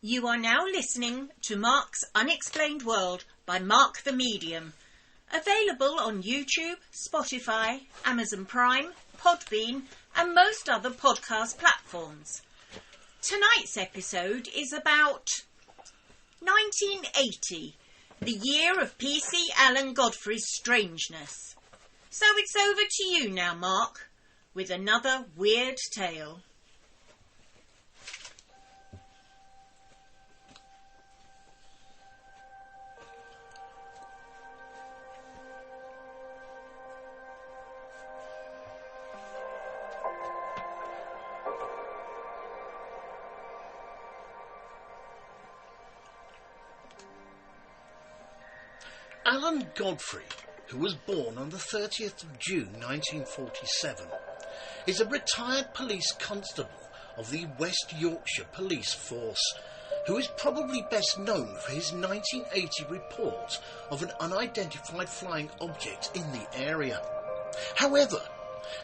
You are now listening to Mark's Unexplained World by Mark the Medium. Available on YouTube, Spotify, Amazon Prime, Podbean and most other podcast platforms. Tonight's episode is about 1980, the year of PC Alan Godfrey's strangeness. So it's over to you now, Mark, with another weird tale. Alan Godfrey, who was born on the 30th of June 1947, is a retired police constable of the West Yorkshire Police Force, who is probably best known for his 1980 report of an unidentified flying object in the area. However,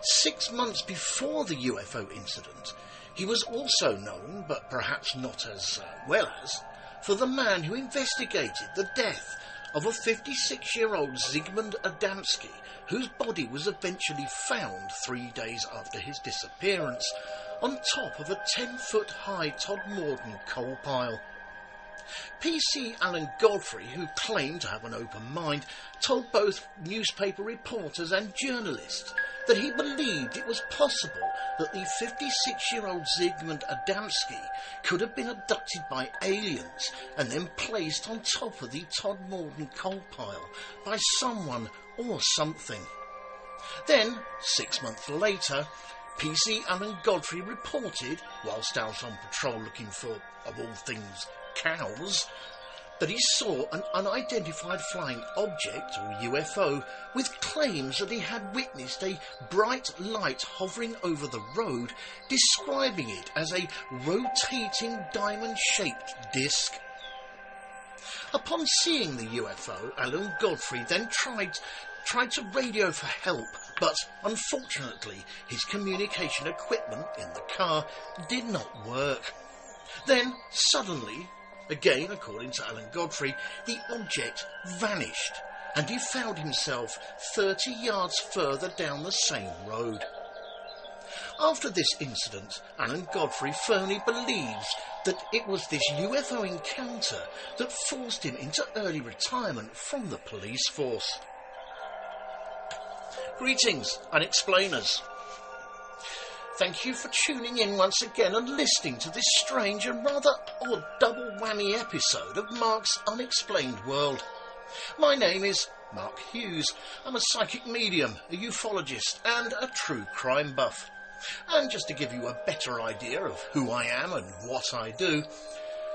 6 months before the UFO incident, he was also known, but perhaps not as well as, for the man who investigated the death of a 56-year-old Zigmund Adamski, whose body was eventually found 3 days after his disappearance on top of a 10-foot-high Todmorden coal pile. PC Alan Godfrey, who claimed to have an open mind, told both newspaper reporters and journalists that he believed it was possible that the 56-year-old Zigmund Adamski could have been abducted by aliens and then placed on top of the Todmorden coal pile by someone or something. Then, 6 months later, PC Alan Godfrey reported, whilst out on patrol looking for, of all things, cows, that he saw an unidentified flying object, or UFO, with claims that he had witnessed a bright light hovering over the road, describing it as a rotating diamond-shaped disc. Upon seeing the UFO, Alan Godfrey then tried to radio for help, but unfortunately his communication equipment in the car did not work. Then, suddenly, again according to Alan Godfrey, the object vanished and he found himself 30 yards further down the same road. After this incident, Alan Godfrey firmly believes that it was this UFO encounter that forced him into early retirement from the police force. Greetings, Unexplainers. Thank you for tuning in once again and listening to this strange and rather odd double whammy episode of Mark's Unexplained World. My name is Mark Hughes. I'm a psychic medium, a ufologist and a true crime buff. And just to give you a better idea of who I am and what I do,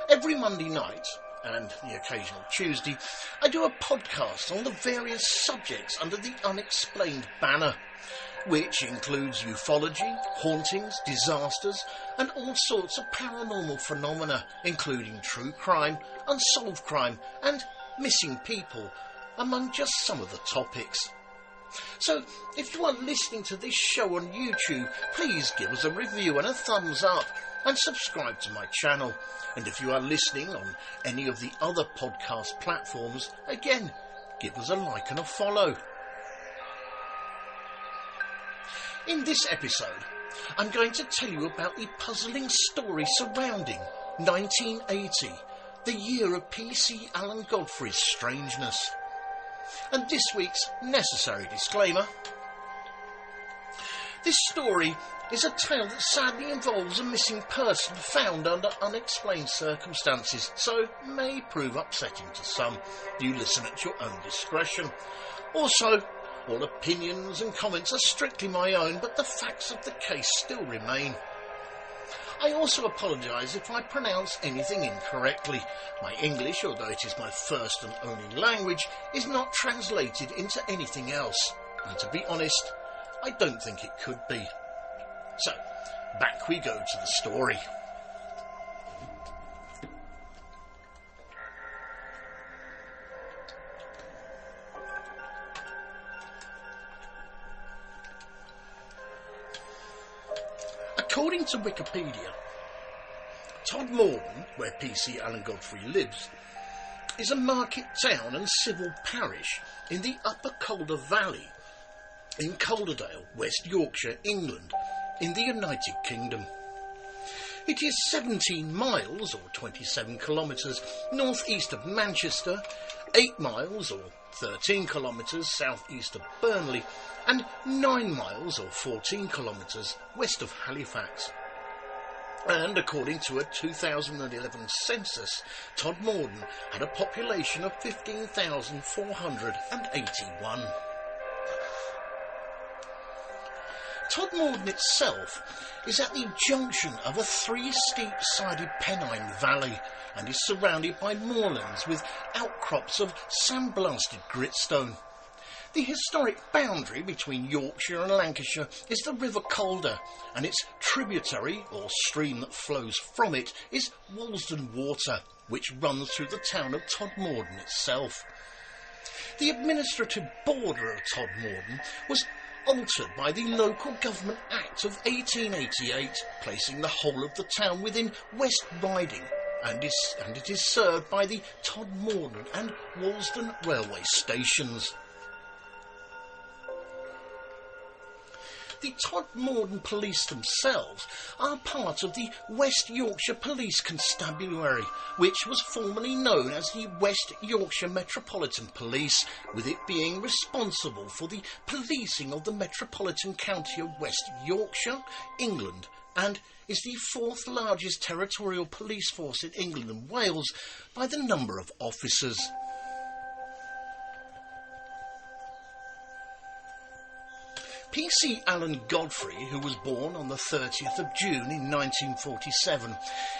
every Monday night and the occasional Tuesday, I do a podcast on the various subjects under the Unexplained banner, which includes ufology, hauntings, disasters, and all sorts of paranormal phenomena, including true crime, unsolved crime, and missing people, among just some of the topics. So, if you are listening to this show on YouTube, please give us a review and a thumbs up, and subscribe to my channel. And if you are listening on any of the other podcast platforms, again, give us a like and a follow. In this episode, I'm going to tell you about the puzzling story surrounding 1980, the year of PC Alan Godfrey's strangeness. And this week's necessary disclaimer. This story is a tale that sadly involves a missing person found under unexplained circumstances, so may prove upsetting to some. You listen at your own discretion. Also, all opinions and comments are strictly my own, but the facts of the case still remain. I also apologise if I pronounce anything incorrectly. My English, although it is my first and only language, is not translated into anything else. And to be honest, I don't think it could be. So, back we go to the story. According to Wikipedia, Todmorden, where PC Alan Godfrey lives, is a market town and civil parish in the Upper Calder Valley in Calderdale, West Yorkshire, England, in the United Kingdom. It is 17 miles, or 27 kilometres, north-east of Manchester, 8 miles, or 13 kilometres, south-east of Burnley, and 9 miles, or 14 kilometres, west of Halifax. And according to a 2011 census, Todmorden had a population of 15,481. Todmorden itself is at the junction of a 3 steep-sided Pennine valley and is surrounded by moorlands with outcrops of sandblasted gritstone. The historic boundary between Yorkshire and Lancashire is the River Calder, and its tributary, or stream that flows from it, is Walsden Water, which runs through the town of Todmorden itself. The administrative border of Todmorden was altered by the Local Government Act of 1888, placing the whole of the town within West Riding, and it is served by the Todmorden and Walsden railway stations. The Todmorden police themselves are part of the West Yorkshire Police Constabulary, which was formerly known as the West Yorkshire Metropolitan Police, with it being responsible for the policing of the metropolitan county of West Yorkshire, England, and is the 4th largest territorial police force in England and Wales by the number of officers. PC Alan Godfrey, who was born on the 30th of June in 1947,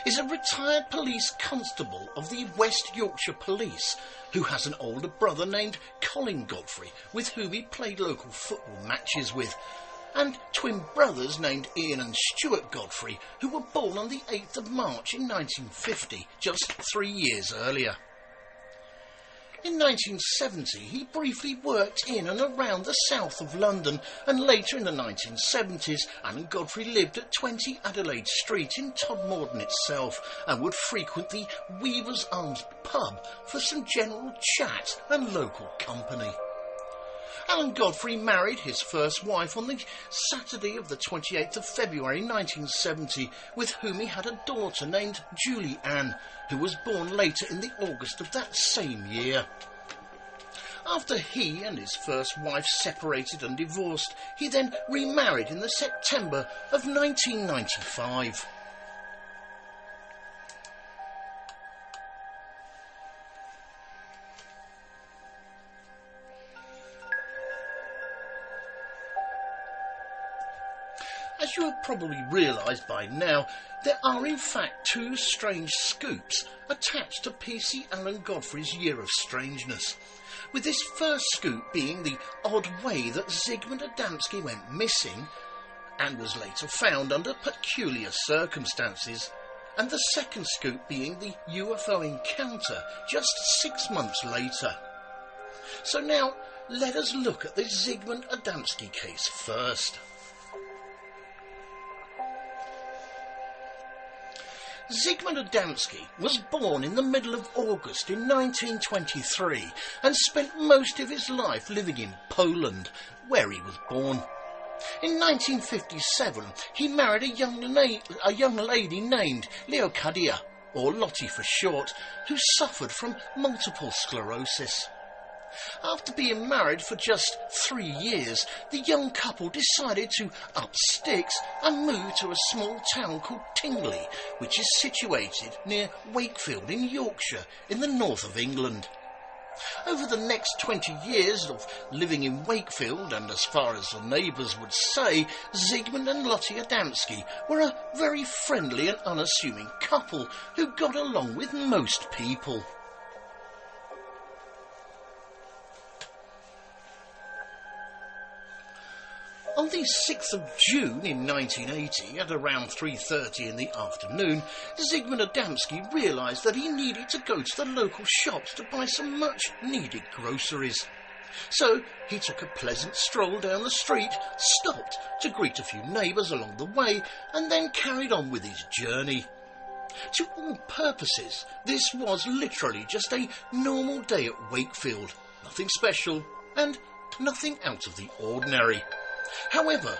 is a retired police constable of the West Yorkshire Police, who has an older brother named Colin Godfrey, with whom he played local football matches with, and twin brothers named Ian and Stuart Godfrey, who were born on the 8th of March in 1950, just 3 years earlier. In 1970, he briefly worked in and around the south of London, and later in the 1970s, Alan Godfrey lived at 20 Adelaide Street in Todmorden itself, and would frequent the Weaver's Arms pub for some general chat and local company. Alan Godfrey married his first wife on the Saturday of the 28th of February 1970, with whom he had a daughter named Julie Ann, who was born later in the August of that same year. After he and his first wife separated and divorced, he then remarried in the September of 1995. As you have probably realised by now, there are in fact 2 strange scoops attached to PC Alan Godfrey's Year of Strangeness, with this first scoop being the odd way that Zigmund Adamski went missing and was later found under peculiar circumstances, and the second scoop being the UFO encounter just 6 months later. So now let us look at the Zigmund Adamski case first. Zigmund Adamski was born in the middle of August in 1923 and spent most of his life living in Poland, where he was born. In 1957, he married a young lady named Leocadia, or Lottie for short, who suffered from multiple sclerosis. After being married for just 3 years, the young couple decided to up sticks and move to a small town called Tingley, which is situated near Wakefield in Yorkshire, in the north of England. Over the next 20 years of living in Wakefield, and as far as the neighbours would say, Zigmund and Lottie Adamski were a very friendly and unassuming couple who got along with most people. On the 6th of June in 1980, at around 3:30 in the afternoon, Zigmund Adamski realised that he needed to go to the local shops to buy some much-needed groceries. So he took a pleasant stroll down the street, stopped to greet a few neighbours along the way, and then carried on with his journey. To all purposes, this was literally just a normal day at Wakefield. Nothing special and nothing out of the ordinary. However,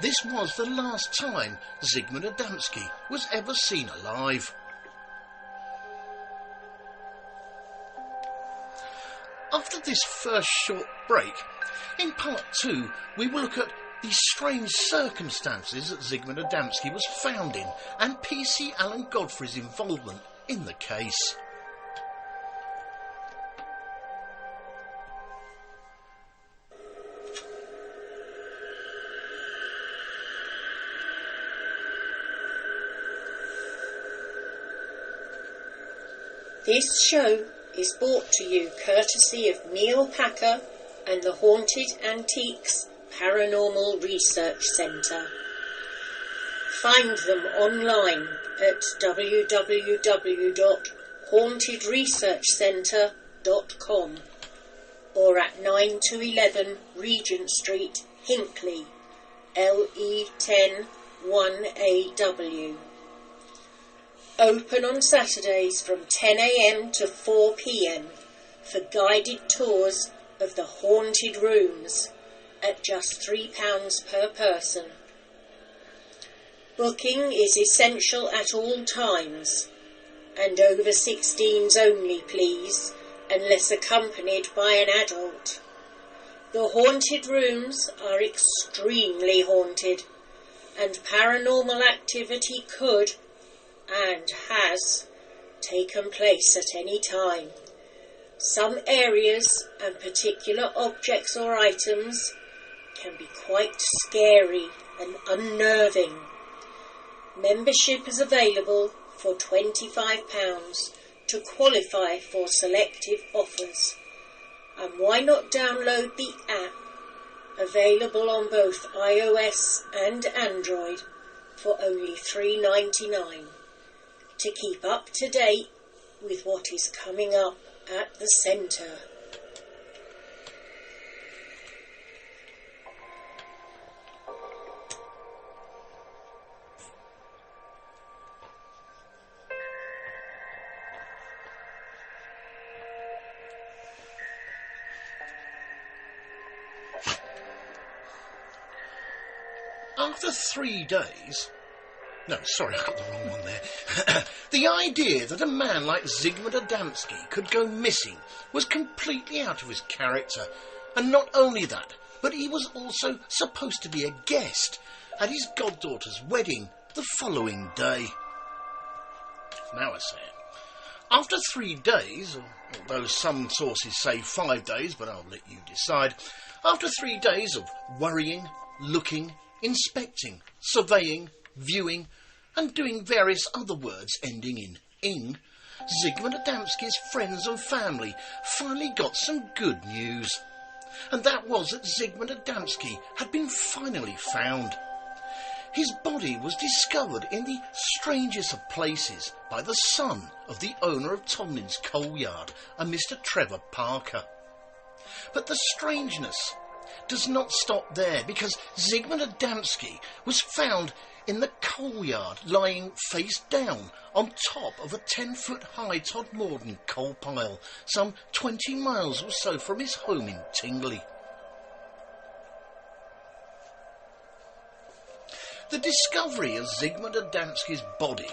this was the last time Zigmund Adamski was ever seen alive. After this first short break, in part 2 we will look at the strange circumstances that Zigmund Adamski was found in and PC Alan Godfrey's involvement in the case. This show is brought to you courtesy of Neil Packer and the Haunted Antiques Paranormal Research Centre. Find them online at www.hauntedresearchcentre.com or at 9 to 11 Regent Street, Hinckley, LE10 1AW. Open on Saturdays from 10 a.m. to 4 p.m. for guided tours of the haunted rooms at just £3 per person. Booking is essential at all times, and over 16s only, please, unless accompanied by an adult. The haunted rooms are extremely haunted, and paranormal activity could and has taken place at any time. Some areas and particular objects or items can be quite scary and unnerving. Membership is available for £25 to qualify for selective offers. And why not download the app, available on both iOS and Android, for only $3.99, to keep up to date with what is coming up at the centre. After 3 days... No, sorry, I got the wrong one there. The idea that a man like Zigmund Adamski could go missing was completely out of his character. And not only that, but he was also supposed to be a guest at his goddaughter's wedding the following day. Now I say it. After 3 days, although some sources say 5 days, but I'll let you decide, after 3 days of worrying, looking, inspecting, surveying, viewing, and doing various other words ending in ing, Zigmund Adamski's friends and family finally got some good news. And that was that Zigmund Adamski had been finally found. His body was discovered in the strangest of places by the son of the owner of Todmorden's coal yard, a Mr. Trevor Parker. But the strangeness does not stop there, because Zigmund Adamski was found in the coal yard, lying face down on top of a 10-foot-high Todmorden coal pile, some 20 miles or so from his home in Tingley. The discovery of Zigmund Adamski's body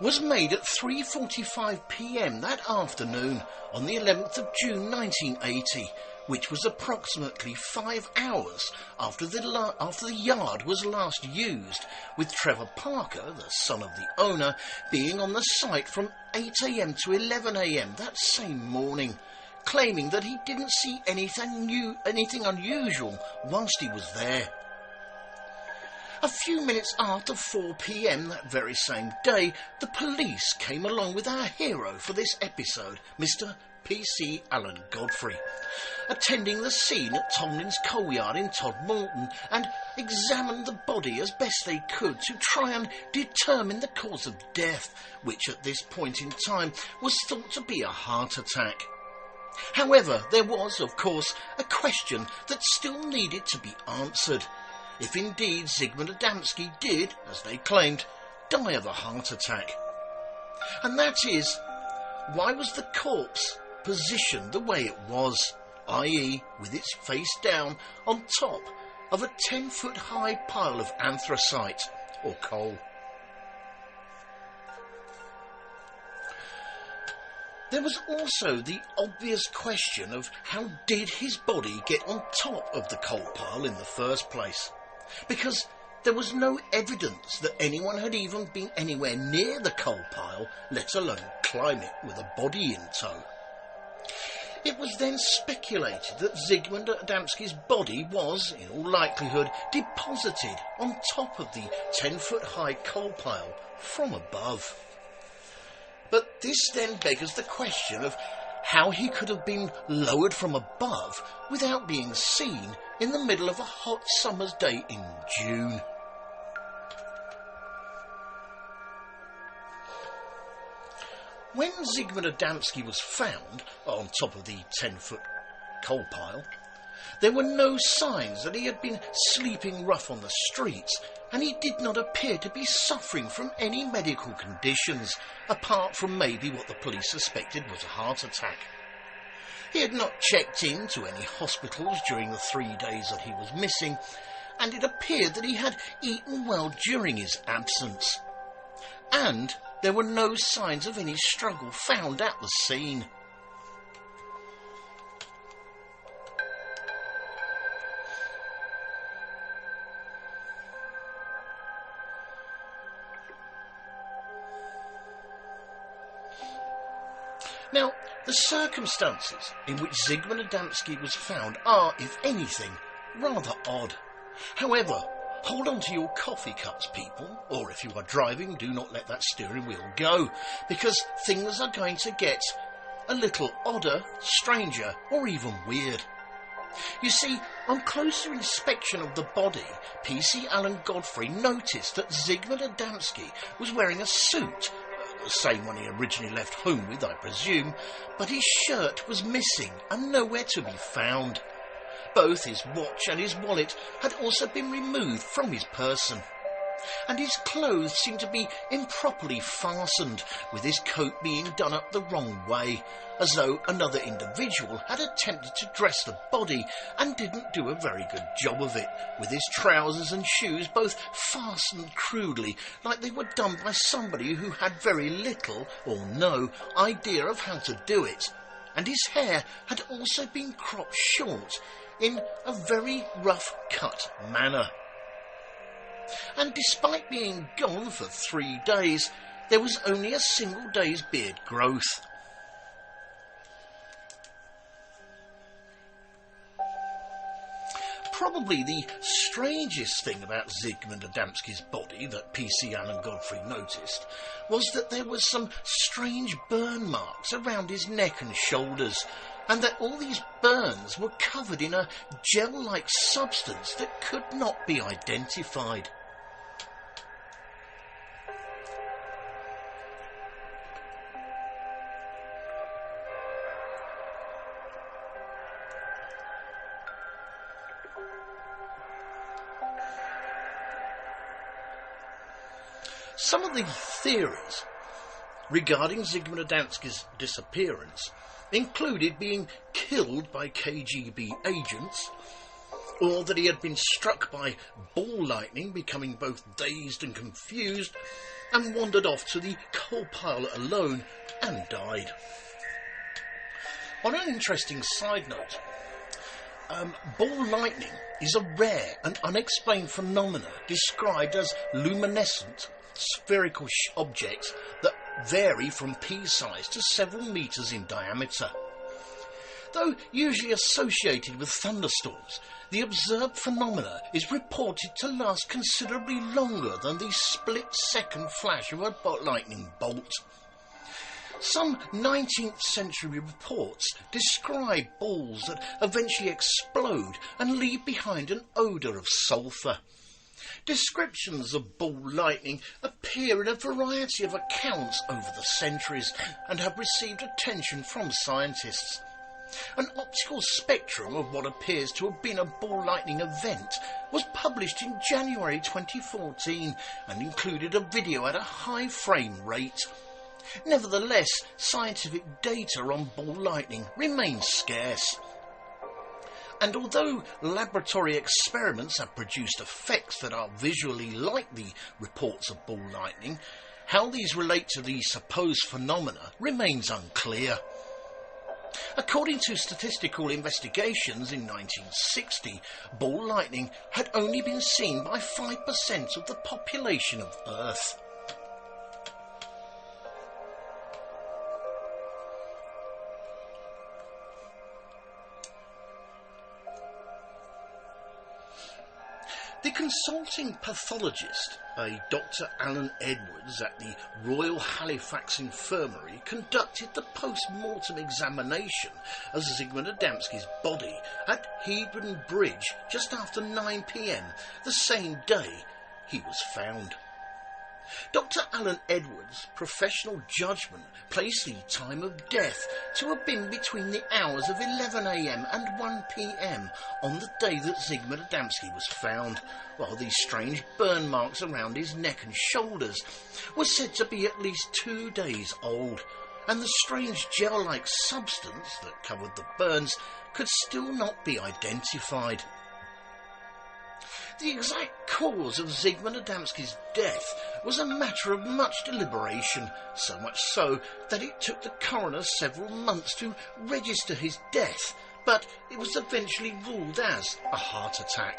was made at 3:45 p.m. that afternoon on the 11th of June 1980, which was approximately 5 hours after the yard was last used, with Trevor Parker, the son of the owner, being on the site from 8 a.m. to 11 a.m. that same morning, claiming that he didn't see anything unusual whilst he was there. A few minutes after 4 p.m. that very same day, the police came along with our hero for this episode, Mr. PC Alan Godfrey, attending the scene at Tomlin's coal yard in Todmorden, and examined the body as best they could to try and determine the cause of death, which at this point in time was thought to be a heart attack. However, there was, of course, a question that still needed to be answered. If indeed Zigmund Adamski did, as they claimed, die of a heart attack. And that is, why was the corpse positioned the way it was, i.e. with its face down on top of a 10-foot high pile of anthracite or coal? There was also the obvious question of how did his body get on top of the coal pile in the first place? Because there was no evidence that anyone had even been anywhere near the coal pile, let alone climb it with a body in tow. It was then speculated that Zigmund Adamski's body was, in all likelihood, deposited on top of the 10-foot high coal pile from above. But this then beggars the question of how he could have been lowered from above without being seen in the middle of a hot summer's day in June. When Zigmund Adamski was found on top of the 10-foot coal pile, there were no signs that he had been sleeping rough on the streets, and he did not appear to be suffering from any medical conditions, apart from maybe what the police suspected was a heart attack. He had not checked into any hospitals during the 3 days that he was missing, and it appeared that he had eaten well during his absence. And there were no signs of any struggle found at the scene. Now, the circumstances in which Zigmund Adamski was found are, if anything, rather odd. However, hold on to your coffee cups, people, or if you are driving, do not let that steering wheel go, because things are going to get a little odder, stranger, or even weird. You see, on closer inspection of the body, PC Alan Godfrey noticed that Zigmund Adamski was wearing a suit, the same one he originally left home with, I presume, but his shirt was missing and nowhere to be found. Both his watch and his wallet had also been removed from his person, and his clothes seemed to be improperly fastened, with his coat being done up the wrong way, as though another individual had attempted to dress the body and didn't do a very good job of it, with his trousers and shoes both fastened crudely, like they were done by somebody who had very little or no idea of how to do it, and his hair had also been cropped short in a very rough cut manner. And despite being gone for 3 days, there was only a single day's beard growth. Probably the strangest thing about Zigmund Adamski's body that PC Alan Godfrey noticed was that there was some strange burn marks around his neck and shoulders, and that all these burns were covered in a gel-like substance that could not be identified. Some of the theories regarding Zigmund Adamski's disappearance included being killed by KGB agents, or that he had been struck by ball lightning, becoming both dazed and confused, and wandered off to the coal pile alone and died. On an interesting side note, ball lightning is a rare and unexplained phenomena described as luminescent spherical objects that vary from pea-size to several metres in diameter. Though usually associated with thunderstorms, the observed phenomena is reported to last considerably longer than the split-second flash of a lightning bolt. Some 19th century reports describe balls that eventually explode and leave behind an odour of sulphur. Descriptions of ball lightning appear in a variety of accounts over the centuries and have received attention from scientists. An optical spectrum of what appears to have been a ball lightning event was published in January 2014 and included a video at a high frame rate. Nevertheless, scientific data on ball lightning remains scarce. And although laboratory experiments have produced effects that are visually like the reports of ball lightning, how these relate to the supposed phenomena remains unclear. According to statistical investigations in 1960, ball lightning had only been seen by 5% of the population of Earth. The consulting pathologist, a Dr. Alan Edwards at the Royal Halifax Infirmary, conducted the post-mortem examination of Zigmund Adamski's body at Hebron Bridge just after 9 p.m. the same day he was found. Dr. Alan Edwards' professional judgment placed the time of death to have been between the hours of 11 a.m. and 1 p.m. on the day that Zigmund Adamski was found, while the strange burn marks around his neck and shoulders were said to be at least 2 days old, and the strange gel-like substance that covered the burns could still not be identified. The exact cause of Zigmund Adamski's death was a matter of much deliberation, so much so that it took the coroner several months to register his death, but it was eventually ruled as a heart attack.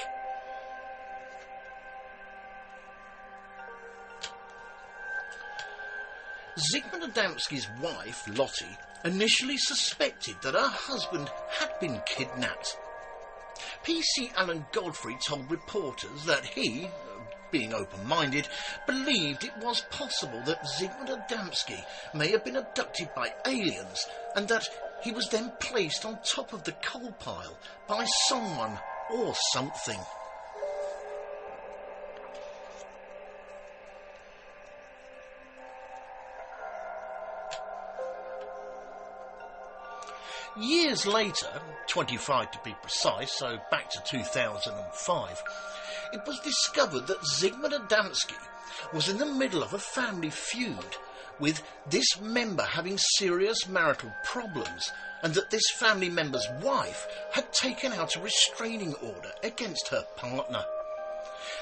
Zigmund Adamski's wife, Lottie, initially suspected that her husband had been kidnapped. PC Alan Godfrey told reporters that he, being open-minded, believed it was possible that Zigmund Adamski may have been abducted by aliens and that he was then placed on top of the coal pile by someone or something. Years later, 25 to be precise, so back to 2005, it was discovered that Zigmund Adamski was in the middle of a family feud, with this member having serious marital problems, and that this family member's wife had taken out a restraining order against her partner.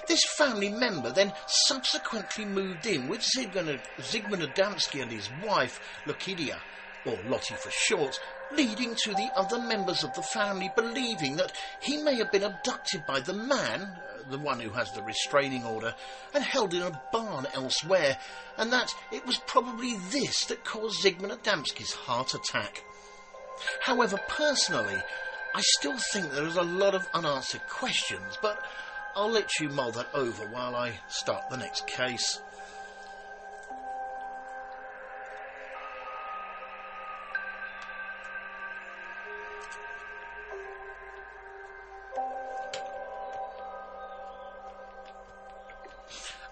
This family member then subsequently moved in with Zigmund Adamski and his wife, Lokidia, or Lottie for short, leading to the other members of the family believing that he may have been abducted by the man, the one who has the restraining order, and held in a barn elsewhere, and that it was probably this that caused Zigmund Adamski's heart attack. However, personally, I still think there is a lot of unanswered questions, but I'll let you mull that over while I start the next case.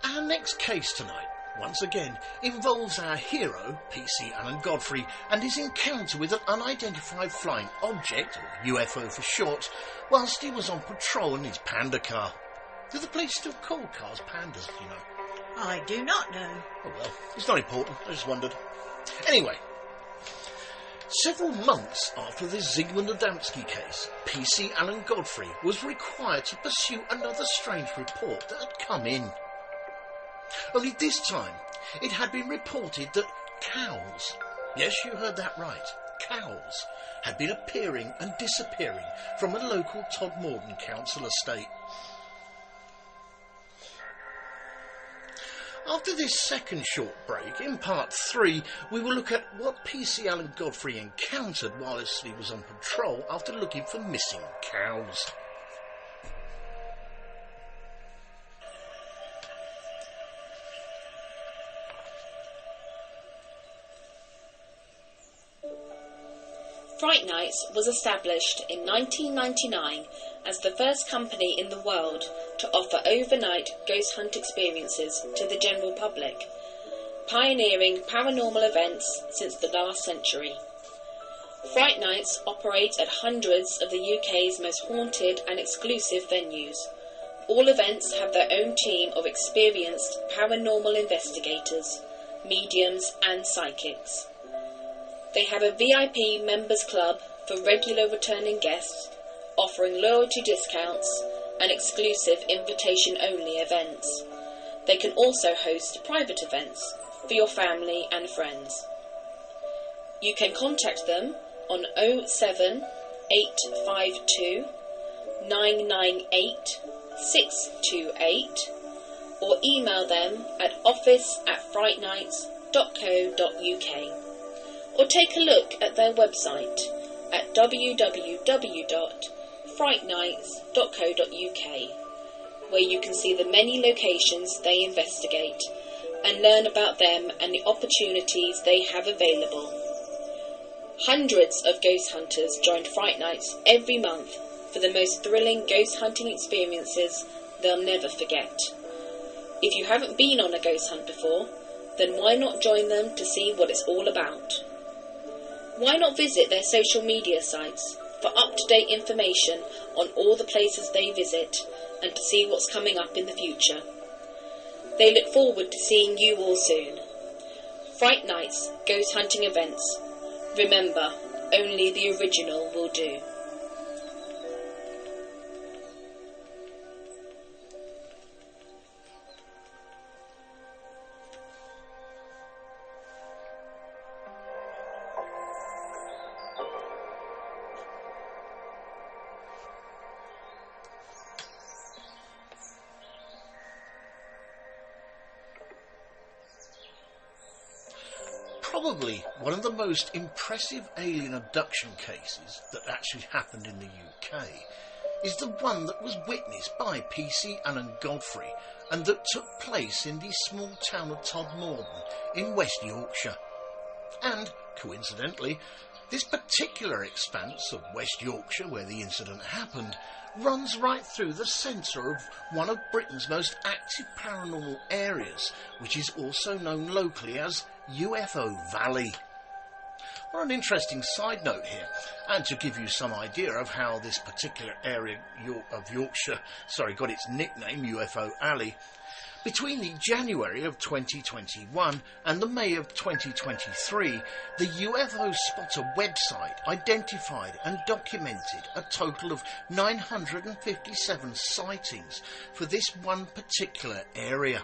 Our next case tonight, once again, involves our hero, PC Alan Godfrey, and his encounter with an unidentified flying object, or UFO for short, whilst he was on patrol in his panda car. Do the police still call cars pandas, do you know? I do not know. Oh well, it's not important, I just wondered. Anyway, several months after the Zigmund Adamski case, PC Alan Godfrey was required to pursue another strange report that had come in. Only this time, it had been reported that cows, yes, you heard that right, cows, had been appearing and disappearing from a local Todmorden council estate. After this second short break, in part 3, we will look at what PC Alan Godfrey encountered whilst he was on patrol after looking for missing cows. Fright Nights was established in 1999 as the first company in the world to offer overnight ghost hunt experiences to the general public, pioneering paranormal events since the last century. Fright Nights operate at hundreds of the UK's most haunted and exclusive venues. All events have their own team of experienced paranormal investigators, mediums and psychics. They have a VIP members club for regular returning guests, offering loyalty discounts and exclusive invitation-only events. They can also host private events for your family and friends. You can contact them on 07852 998 628 or email them at office@frightnights.co.uk, or take a look at their website at www.frightnights.co.uk, where you can see the many locations they investigate and learn about them and the opportunities they have available. Hundreds of ghost hunters join Fright Nights every month for the most thrilling ghost hunting experiences they'll never forget. If you haven't been on a ghost hunt before, then why not join them to see what it's all about? Why not visit their social media sites for up-to-date information on all the places they visit and to see what's coming up in the future? They look forward to seeing you all soon. Fright Nights Ghost Hunting Events. Remember, only the original will do. Probably one of the most impressive alien abduction cases that actually happened in the UK is the one that was witnessed by PC Alan Godfrey and that took place in the small town of Todmorden in West Yorkshire. And, coincidentally, this particular expanse of West Yorkshire where the incident happened runs right through the centre of one of Britain's most active paranormal areas, which is also known locally as UFO Valley. On an interesting side note here, and to give you some idea of how this particular area of Yorkshire got its nickname UFO Alley, between the January of 2021 and the May of 2023, the UFO Spotter website identified and documented a total of 957 sightings for this one particular area.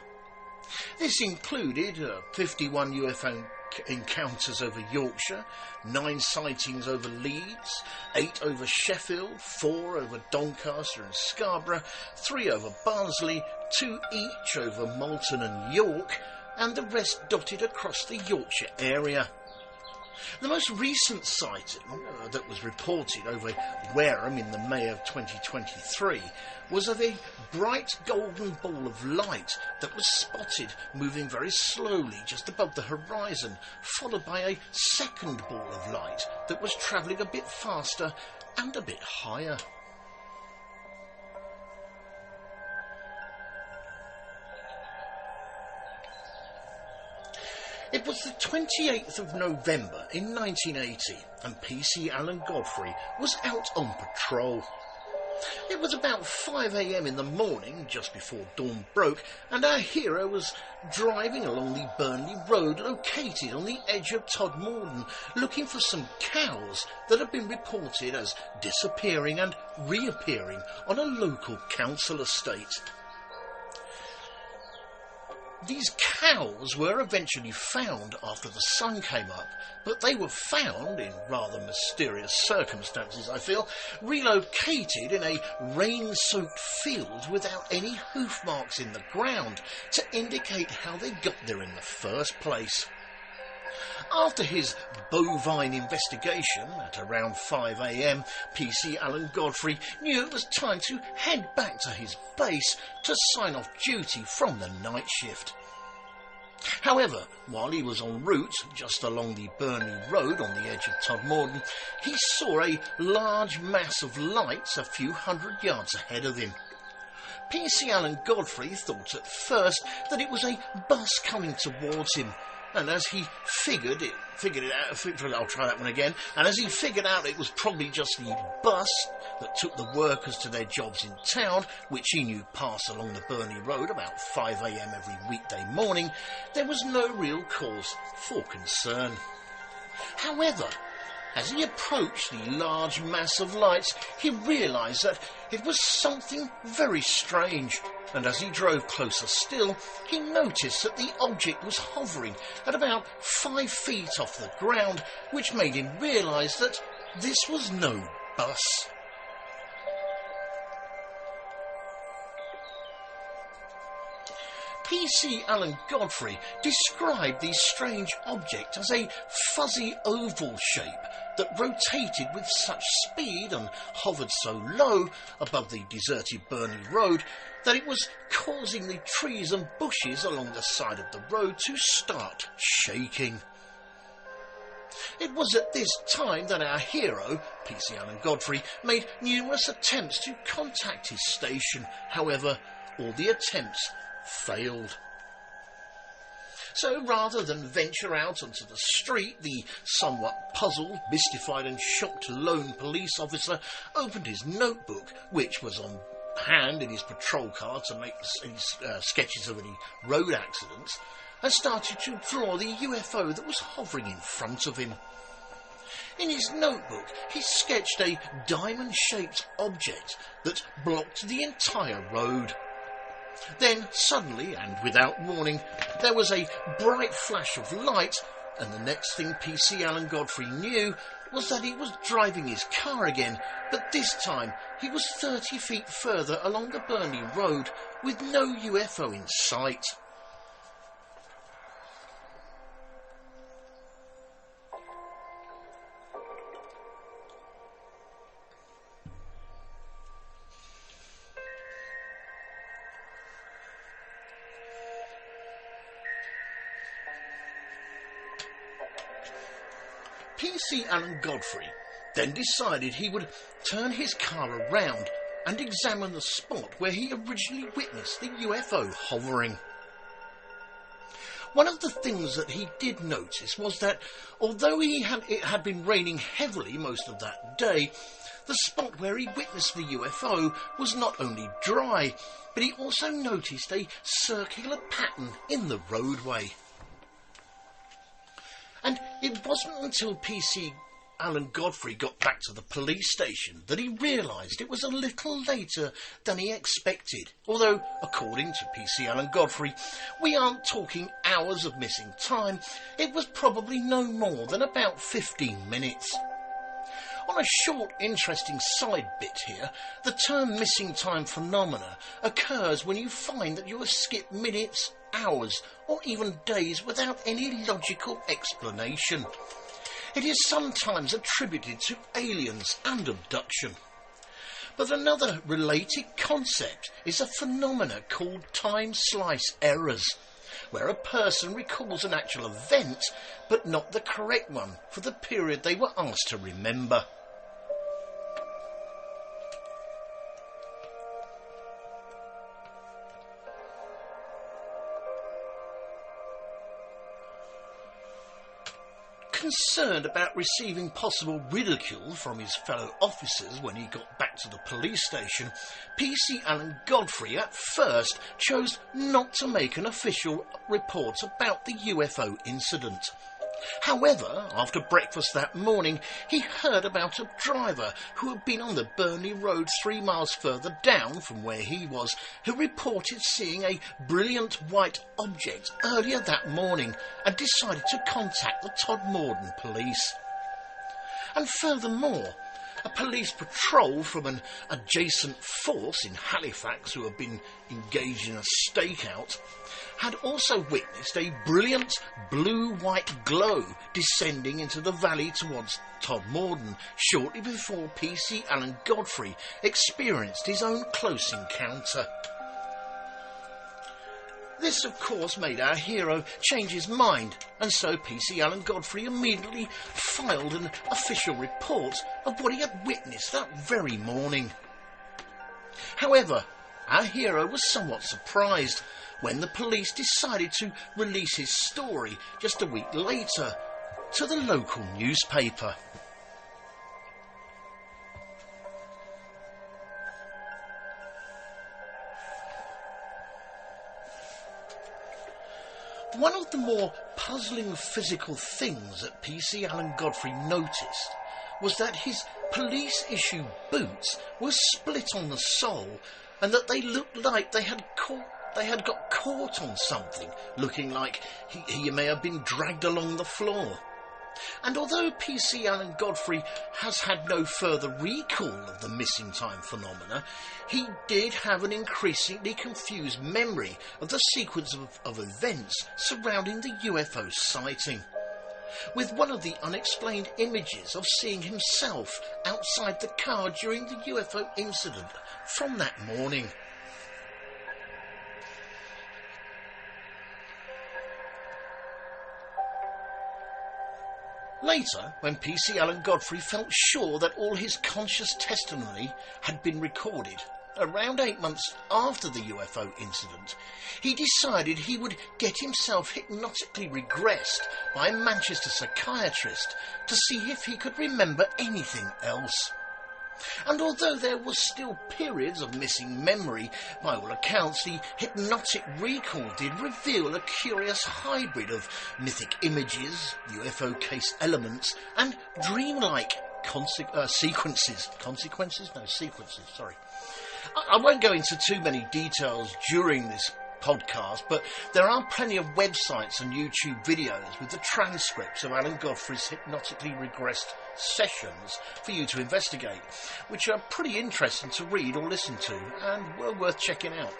This included 51 UFO encounters over Yorkshire, 9 sightings over Leeds, 8 over Sheffield, 4 over Doncaster and Scarborough, 3 over Barnsley, 2 each over Malton and York, and the rest dotted across the Yorkshire area. The most recent sighting that was reported over Wareham in the May of 2023 was of a bright golden ball of light that was spotted moving very slowly just above the horizon, followed by a second ball of light that was travelling a bit faster and a bit higher. It was the 28th of November in 1980 and PC Alan Godfrey was out on patrol. It was about 5 a.m. in the morning, just before dawn broke, and our hero was driving along the Burnley Road located on the edge of Todmorden, looking for some cows that had been reported as disappearing and reappearing on a local council estate. These cows were eventually found after the sun came up, but they were found, in rather mysterious circumstances I feel, relocated in a rain-soaked field without any hoof marks in the ground to indicate how they got there in the first place. After his bovine investigation at around 5 a.m, PC Alan Godfrey knew it was time to head back to his base to sign off duty from the night shift. However, while he was en route just along the Burnley Road on the edge of Todmorden, he saw a large mass of lights a few hundred yards ahead of him. PC Alan Godfrey thought at first that it was a bus coming towards him, and as he figured it figured it out. I'll try that one again. And as he figured out it was probably just the bus that took the workers to their jobs in town, which he knew passed along the Burnley Road about 5 a.m. every weekday morning, there was no real cause for concern. However, as he approached the large mass of lights, he realised that it was something very strange, and as he drove closer still, he noticed that the object was hovering at about 5 feet off the ground, which made him realise that this was no bus. P.C. Alan Godfrey described the strange object as a fuzzy oval shape that rotated with such speed and hovered so low above the deserted Burnley Road that it was causing the trees and bushes along the side of the road to start shaking. It was at this time that our hero, P.C. Alan Godfrey, made numerous attempts to contact his station. However, all the attempts failed. So rather than venture out onto the street, the somewhat puzzled, mystified and shocked lone police officer opened his notebook, which was on hand in his patrol car to make any sketches of any road accidents, and started to draw the UFO that was hovering in front of him. In his notebook, he sketched a diamond-shaped object that blocked the entire road. Then, suddenly, and without warning, there was a bright flash of light, and the next thing P.C. Alan Godfrey knew was that he was driving his car again, but this time he was 30 feet further along the Burnley Road with no UFO in sight. P.C. Alan Godfrey then decided he would turn his car around and examine the spot where he originally witnessed the UFO hovering. One of the things that he did notice was that although it had been raining heavily most of that day, the spot where he witnessed the UFO was not only dry, but he also noticed a circular pattern in the roadway. And it wasn't until P.C. Alan Godfrey got back to the police station that he realised it was a little later than he expected. Although, according to P.C. Alan Godfrey, we aren't talking hours of missing time. It was probably no more than about 15 minutes. On a short, interesting side bit here, the term missing time phenomena occurs when you find that you have skipped minutes, hours, or even days without any logical explanation. It is sometimes attributed to aliens and abduction. But another related concept is a phenomena called time slice errors, where a person recalls an actual event, but not the correct one for the period they were asked to remember. Concerned about receiving possible ridicule from his fellow officers when he got back to the police station, P.C. Alan Godfrey at first chose not to make an official report about the UFO incident. However, after breakfast that morning, he heard about a driver who had been on the Burnley Road 3 miles further down from where he was, who reported seeing a brilliant white object earlier that morning and decided to contact the Todmorden police. And furthermore, a police patrol from an adjacent force in Halifax, who had been engaged in a stakeout, had also witnessed a brilliant blue-white glow descending into the valley towards Todmorden shortly before P.C. Alan Godfrey experienced his own close encounter. This, of course, made our hero change his mind, and so P.C. Alan Godfrey immediately filed an official report of what he had witnessed that very morning. However, our hero was somewhat surprised when the police decided to release his story just a week later, to the local newspaper. One of the more puzzling physical things that PC Alan Godfrey noticed was that his police-issue boots were split on the sole and that they looked like they had got caught on something, looking like he may have been dragged along the floor. And although PC Alan Godfrey has had no further recall of the missing time phenomena, he did have an increasingly confused memory of the sequence of events surrounding the UFO sighting, with one of the unexplained images of seeing himself outside the car during the UFO incident from that morning. Later, when PC Alan Godfrey felt sure that all his conscious testimony had been recorded, around 8 months after the UFO incident, he decided he would get himself hypnotically regressed by a Manchester psychiatrist to see if he could remember anything else. And although there was still periods of missing memory, by all accounts the hypnotic recall did reveal a curious hybrid of mythic images, UFO case elements, and dreamlike sequences. I won't go into too many details during this podcast, but there are plenty of websites and YouTube videos with the transcripts of Alan Godfrey's hypnotically regressed sessions for you to investigate, which are pretty interesting to read or listen to and well worth checking out.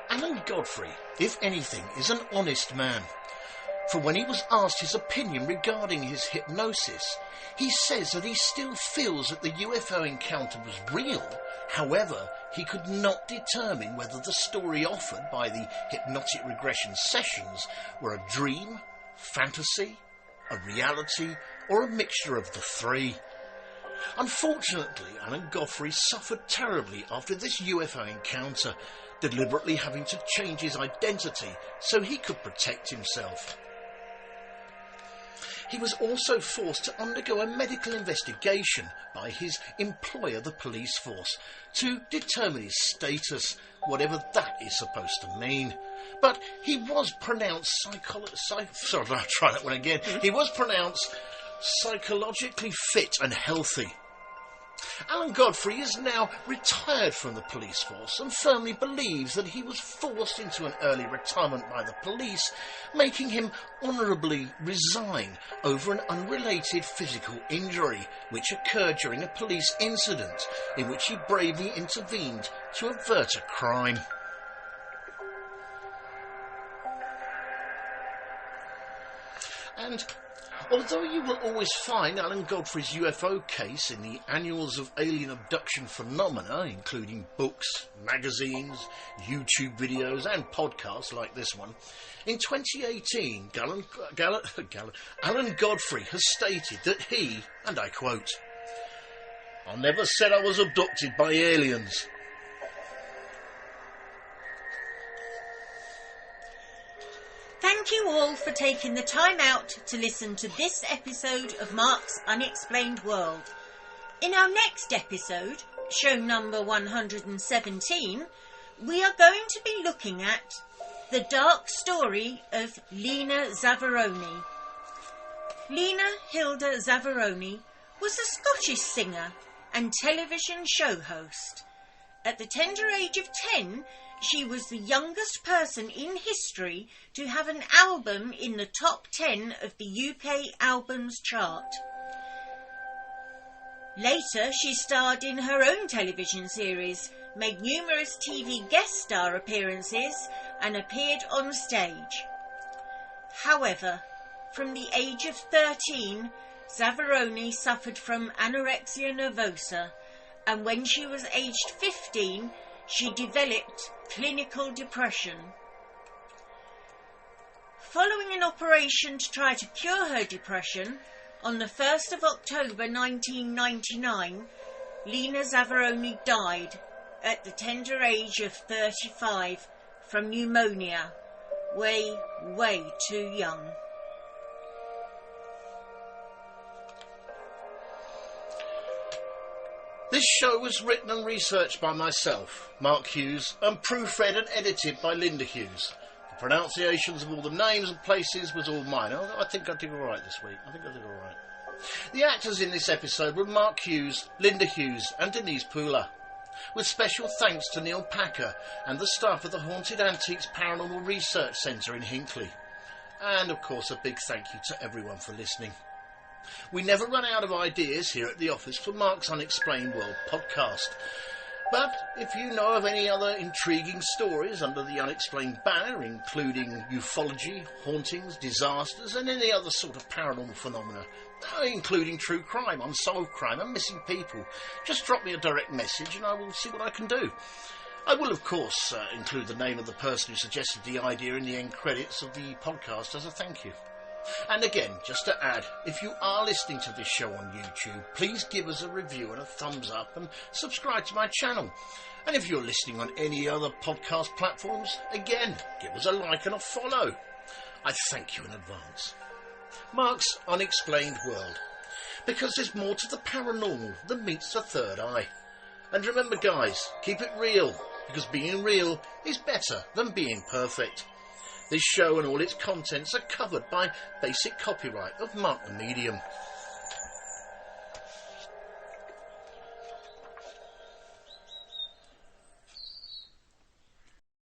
Alan Godfrey, if anything, is an honest man. For when he was asked his opinion regarding his hypnosis, he says that he still feels that the UFO encounter was real. However, he could not determine whether the story offered by the hypnotic regression sessions were a dream, fantasy, a reality, or a mixture of the three. Unfortunately, Alan Godfrey suffered terribly after this UFO encounter, deliberately having to change his identity so he could protect himself. He was also forced to undergo a medical investigation by his employer, the police force, to determine his status, whatever that is supposed to mean. But he was pronounced He was pronounced psychologically fit and healthy. Alan Godfrey is now retired from the police force and firmly believes that he was forced into an early retirement by the police, making him honourably resign over an unrelated physical injury which occurred during a police incident in which he bravely intervened to avert a crime. And although you will always find Alan Godfrey's UFO case in the annals of alien abduction phenomena, including books, magazines, YouTube videos and podcasts like this one, in 2018, Alan Godfrey has stated that he, and I quote, "I never said I was abducted by aliens." Thank you all for taking the time out to listen to this episode of Mark's Unexplained World. In our next episode, show number 117, we are going to be looking at the dark story of Lena Zavaroni. Lena Hilda Zavaroni was a Scottish singer and television show host. At the tender age of 10, she was the youngest person in history to have an album in the top 10 of the UK albums chart. Later, she starred in her own television series, made numerous TV guest star appearances, and appeared on stage. However, from the age of 13, Zavaroni suffered from anorexia nervosa, and when she was aged 15, she developed clinical depression. Following an operation to try to cure her depression, on the 1st of October 1999, Lena Zavaroni died at the tender age of 35 from pneumonia. Way, way too young. This show was written and researched by myself, Mark Hughes, and proofread and edited by Linda Hughes. The pronunciations of all the names and places was all mine. I think I did all right this week. The actors in this episode were Mark Hughes, Linda Hughes and Denise Poolar, with special thanks to Neil Packer and the staff of the Haunted Antiques Paranormal Research Centre in Hinckley. And, of course, a big thank you to everyone for listening. We never run out of ideas here at the office for Mark's Unexplained World podcast. But if you know of any other intriguing stories under the Unexplained banner, including ufology, hauntings, disasters and any other sort of paranormal phenomena, including true crime, unsolved crime and missing people, just drop me a direct message and I will see what I can do. I will, of course, include the name of the person who suggested the idea in the end credits of the podcast as a thank you. And again, just to add, if you are listening to this show on YouTube, please give us a review and a thumbs up and subscribe to my channel. And if you're listening on any other podcast platforms, again, give us a like and a follow. I thank you in advance. Mark's Unexplained World, because there's more to the paranormal than meets the third eye. And remember, guys, keep it real, because being real is better than being perfect. This show and all its contents are covered by basic copyright of Mark the Medium.